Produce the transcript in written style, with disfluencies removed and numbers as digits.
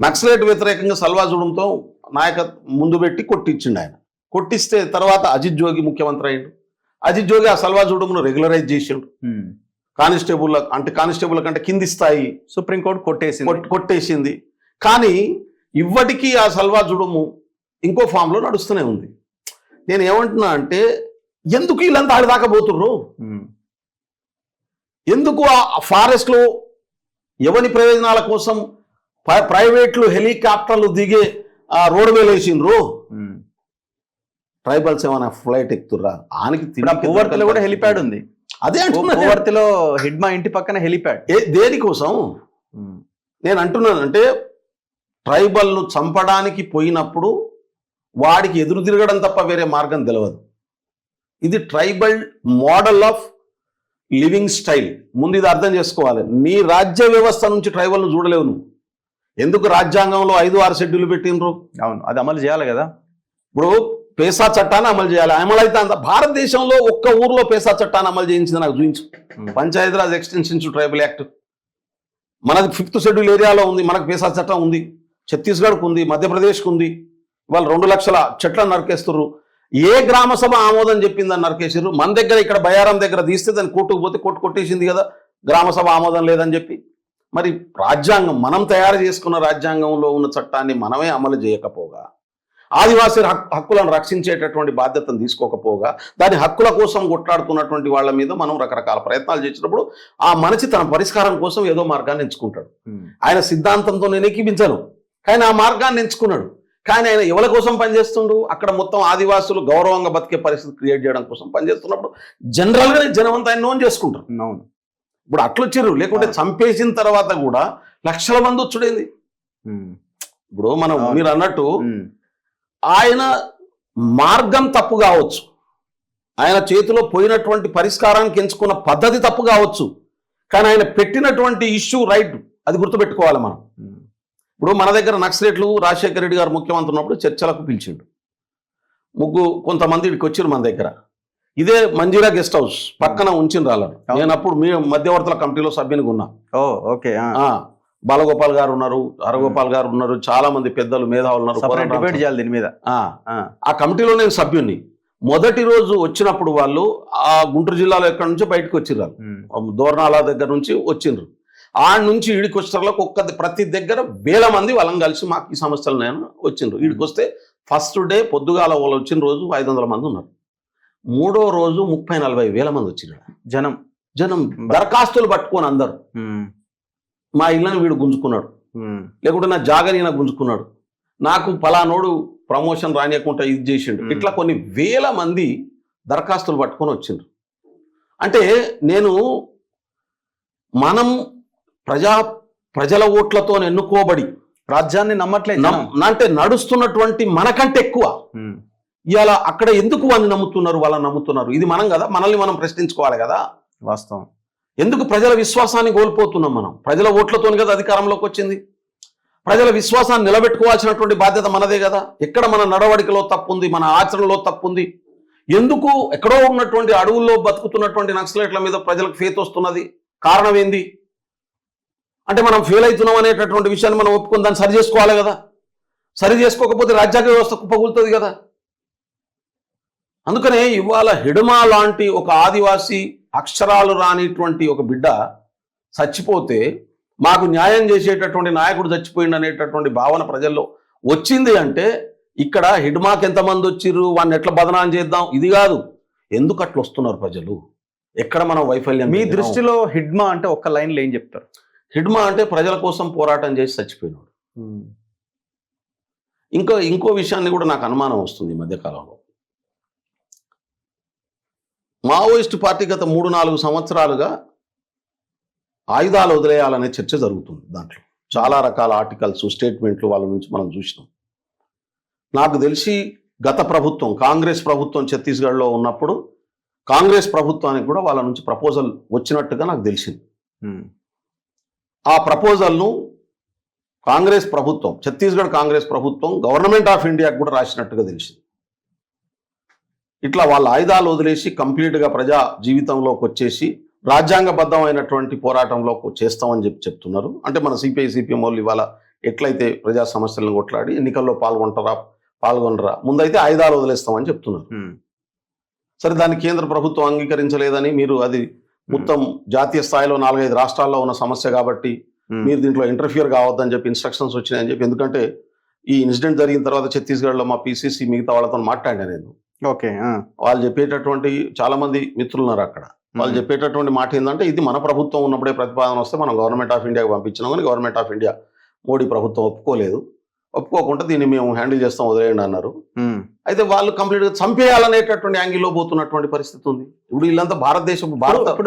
నక్సలైట్ వ్యతిరేకంగా సల్వాజుడంతో నాయకత్వం ముందు పెట్టి కొట్టించిండు ఆయన. కొట్టిస్తే తర్వాత అజిత్ జోగి ముఖ్యమంత్రి అయ్యిండు. అజిత్ జోగి ఆ సల్వాజుడంను రెగ్యులరైజ్ చేసిండు. కానిస్టేబుల్ కంటే కింది స్థాయి సుప్రీంకోర్టు కొట్టేసింది. కానీ ఇప్పటికీ ఆ సల్వాజుడము ఇంకో ఫామ్లో నడుస్తూనే ఉంది. నేను ఏమంటున్నా అంటే ఎందుకు వీళ్ళంతా ఆడిదాకా పోతుర్రు? ఎందుకు ఆ ఫారెస్ట్లో ఎవరి ప్రయోజనాల కోసం ప్రైవేట్లు హెలికాప్టర్లు దిగే రోడ్వేలు వేసిండ్రు? ట్రైబల్స్ ఏమైనా ఫ్లైట్ ఎక్కుతుర్రా? ఆనికి పువ్వర్తిలో కూడా హెలిప్యాడ్ ఉంది. అదే అంటున్నా, పువ్వర్తిలో హిడ్మా ఇంటి పక్కన హెలిప్యాడ్. దేనికోసం నేను అంటున్నాను అంటే ట్రైబల్ను చంపడానికి పోయినప్పుడు వాడికి ఎదురు తిరగడం తప్ప వేరే మార్గం తెలియదు. ఇది tribal model of living style. ముందు ఇది అర్థం చేసుకోవాలి. నీ రాజ్య వ్యవస్థ నుంచి ట్రైబల్ను చూడలేవు నువ్వు. ఎందుకు రాజ్యాంగంలో 5-6 షెడ్యూల్ పెట్టినరు? అవును, అది అమలు చేయాలి కదా. ఇప్పుడు పేసా చట్టాన్ని అమలు చేయాలి. అమలైతే అంత భారతదేశంలో ఒక్క ఊర్లో పేసా చట్టాన్ని అమలు చేయించింది నాకు చూపించు. Panchayati Raj extension to tribal act మనది 5th షెడ్యూల్ ఏరియాలో ఉంది. మనకు పేసా చట్టం ఉంది. ఛత్తీస్గఢ్కు ఉంది, మధ్యప్రదేశ్కు ఉంది. వాళ్ళు 2 లక్షల చెట్లను నరికేస్తుర్రు. ఏ గ్రామ సభ ఆమోదం చెప్పిందని నరికేసారు? మన దగ్గర ఇక్కడ బయారం దగ్గర తీస్తే దాన్ని కోర్టుకు పోతే కోర్టు కొట్టేసింది కదా, గ్రామ సభ ఆమోదం లేదని చెప్పి. మరి రాజ్యాంగం, మనం తయారు చేసుకున్న రాజ్యాంగంలో ఉన్న చట్టాన్ని మనమే అమలు చేయకపోగా, ఆదివాసీ హక్కులను రక్షించేటటువంటి బాధ్యతను తీసుకోకపోగా, దాని హక్కుల కోసం కొట్లాడుతున్నటువంటి వాళ్ళ మీద మనం రకరకాల ప్రయత్నాలు చేసినప్పుడు ఆ మనిషి తన పరిష్కారం కోసం ఏదో మార్గాన్ని ఎంచుకుంటాడు. ఆయన సిద్ధాంతంతో నేను ఎక్కిపించను, కానీ ఆ మార్గాన్ని ఎంచుకున్నాడు. కానీ ఆయన ఎవరి కోసం పనిచేస్తుండు? అక్కడ మొత్తం ఆదివాసులు గౌరవంగా బతికే పరిస్థితి క్రియేట్ చేయడం కోసం పనిచేస్తున్నప్పుడు జనరల్గానే జనం అంతా ఆయన నోన్ చేసుకుంటారు. అవును, ఇప్పుడు అట్లొచ్చారు. లేకుంటే చంపేసిన తర్వాత కూడా లక్షల మంది వచ్చుడేంది. ఇప్పుడు మీరు అన్నట్టు ఆయన మార్గం తప్పు కావచ్చు, ఆయన చేతిలో పోయినటువంటి పరిష్కారానికి ఎంచుకున్న పద్ధతి తప్పు కావచ్చు, కానీ ఆయన పెట్టినటువంటి ఇష్యూ రైట్, అది గుర్తుపెట్టుకోవాలి మనం. ఇప్పుడు మన దగ్గర నక్సలైట్లు రాజశేఖర రెడ్డి గారు ముఖ్యమంత్రి ఉన్నప్పుడు చర్చలకు పిలిచిండు. కొంతమంది ఇక్కడికి వచ్చారు మన దగ్గర. ఇదే మంజీరా గెస్ట్ హౌస్ పక్కన ఉంచిన రాళ్ళను. నేను అప్పుడు మీ మధ్యవర్తుల కమిటీలో సభ్యునిగా ఉన్నా. బాలగోపాల్ గారు ఉన్నారు, హరగోపాల్ గారు ఉన్నారు, చాలా మంది పెద్దలు మేధావులు ఉన్నారు. దీని మీద ఆ కమిటీలో నేను సభ్యుని. మొదటి రోజు వచ్చినప్పుడు వాళ్ళు ఆ గుంటూరు జిల్లాలో ఎక్కడి నుంచి బయటకు వచ్చిర్రు, దోర్నాల దగ్గర నుంచి వచ్చిండ్రు. ఆడ నుంచి ఈడికి వచ్చేటర్లకు ప్రతి దగ్గర 1000 మంది వాళ్ళని కలిసి మాకు ఈ సమస్యలు నేను వచ్చిండ్రు. ఈడికి వస్తే ఫస్ట్ డే పొద్దుగాల వాళ్ళు వచ్చిన రోజు 500 మంది ఉన్నారు. 3వ రోజు 30-40 వేల మంది వచ్చిండ్రు. జనం దరఖాస్తులు పట్టుకొని అందరు. మా ఇళ్ళని వీడు గుంజుకున్నాడు, లేకుంటే నా జాగని ఈయన గుంజుకున్నాడు, నాకు పలానోడు ప్రమోషన్ రానియకుండా ఇది చేసిండు. ఇట్లా కొన్ని 1000 మంది దరఖాస్తులు పట్టుకొని వచ్చిండ్రు. అంటే మనం ప్రజల ఓట్లతో ఎన్నుకోబడి రాజ్యాన్ని నమ్మట్లేదు అంటే నడుస్తున్నటువంటి మనకంటే ఎక్కువ ఇవాళ అక్కడ ఎందుకు వాళ్ళని నమ్ముతున్నారు, వాళ్ళని నమ్ముతున్నారు? ఇది మనం కదా, మనల్ని మనం ప్రశ్నించుకోవాలి కదా. వాస్తవం. ఎందుకు ప్రజల విశ్వాసాన్ని కోల్పోతున్నాం? మనం ప్రజల ఓట్లతోని కదా అధికారంలోకి వచ్చింది. ప్రజల విశ్వాసాన్ని నిలబెట్టుకోవాల్సినటువంటి బాధ్యత మనదే కదా. ఎక్కడ మన నడవడికలో తప్పు ఉంది, మన ఆచరణలో తప్పు ఉంది? ఎందుకు ఎక్కడో ఉన్నటువంటి అడవుల్లో బతుకుతున్నటువంటి నక్సలైట్ల మీద ప్రజలకు ఫేత్ వస్తున్నది? కారణం ఏంది? అంటే మనం ఫెయిల్ అవుతున్నాం అనేటటువంటి విషయాన్ని మనం ఒప్పుకొని దాన్ని సరి చేసుకోవాలి కదా. సరి చేసుకోకపోతే రాజ్యాంగ వ్యవస్థ కుప్పగూలుతుంది కదా. అందుకనే ఇవాళ హిడ్మా లాంటి ఒక ఆదివాసీ అక్షరాలు రానిటువంటి ఒక బిడ్డ చచ్చిపోతే మాకు న్యాయం చేసేటటువంటి నాయకుడు చచ్చిపోయింది అనేటటువంటి భావన ప్రజల్లో వచ్చింది. అంటే ఇక్కడ హిడ్మాకి ఎంతమంది వచ్చిర్రు, వాడిని ఎట్లా బదనాం చేద్దాం, ఇది కాదు. ఎందుకు అట్లా వస్తున్నారు ప్రజలు? ఎక్కడ మనం వైఫల్యం? మీ దృష్టిలో హిడ్మా అంటే ఒక్క లైన్లో ఏం చెప్తారు? హిడ్మా అంటే ప్రజల కోసం పోరాటం చేసి చచ్చిపోయినాడు. ఇంకో విషయాన్ని కూడా నాకు అనుమానం వస్తుంది ఈ మధ్యకాలంలో. మావోయిస్టు పార్టీ గత 3-4 సంవత్సరాలుగా ఆయుధాలు వదిలేయాలనే చర్చ జరుగుతుంది. దాంట్లో చాలా రకాల ఆర్టికల్స్, స్టేట్మెంట్లు వాళ్ళ నుంచి మనం చూసినాం. నాకు తెలిసి గత ప్రభుత్వం, కాంగ్రెస్ ప్రభుత్వం ఛత్తీస్గఢ్లో ఉన్నప్పుడు కాంగ్రెస్ ప్రభుత్వానికి కూడా వాళ్ళ నుంచి ప్రపోజల్ వచ్చినట్టుగా నాకు తెలిసింది. ఆ ప్రపోజల్ను కాంగ్రెస్ ప్రభుత్వం, ఛత్తీస్గఢ్ కాంగ్రెస్ ప్రభుత్వం గవర్నమెంట్ ఆఫ్ ఇండియాకి కూడా రాసినట్టుగా తెలిసింది. ఇట్లా వాళ్ళ ఆయుధాలు వదిలేసి కంప్లీట్గా ప్రజా జీవితంలోకి వచ్చేసి రాజ్యాంగబద్ధమైనటువంటి పోరాటంలోకి చేస్తామని చెప్తున్నారు. అంటే మన సిపిఐ సిపిఎం వాళ్ళు ఇవాళ ఎట్లయితే ప్రజా సమస్యలను కొట్లాడి ఎన్నికల్లో పాల్గొనరా ముందైతే ఆయుధాలు వదిలేస్తామని చెప్తున్నారు. సరే, దాన్ని కేంద్ర ప్రభుత్వం అంగీకరించలేదని, మీరు అది మొత్తం జాతీయ స్థాయిలో 4-5 రాష్ట్రాల్లో ఉన్న సమస్య కాబట్టి మీరు దీంట్లో ఇంటర్ఫియర్ కావద్దని చెప్పి ఇన్స్ట్రక్షన్స్ వచ్చినాయని చెప్పి, ఎందుకంటే ఈ ఇన్సిడెంట్ జరిగిన తర్వాత ఛత్తీస్గఢ్లో మా పిసిసి మిగతా వాళ్ళతో మాట్లాడినా నేను. ఓకే. వాళ్ళు చెప్పేటటువంటి చాలా మంది మిత్రులు ఉన్నారు అక్కడ. వాళ్ళు చెప్పేటటువంటి మాట ఏంటంటే, ఇది మన ప్రభుత్వం ఉన్నప్పుడే ప్రతిపాదన వస్తే మనం గవర్నమెంట్ ఆఫ్ ఇండియాకి పంపించినాం, కానీ గవర్నమెంట్ ఆఫ్ ఇండియా మోడీ ప్రభుత్వం ఒప్పుకోలేదు. ఒప్పుకోకుండా దీన్ని మేము హ్యాండిల్ చేస్తాం, వదిలేయండి అన్నారు. అయితే వాళ్ళు కంప్లీట్గా చంపేయాలనేటటువంటి యాంగిల్లో పోతున్నటువంటి పరిస్థితి ఉంది. ఇప్పుడు వీళ్ళంతా భారతదేశం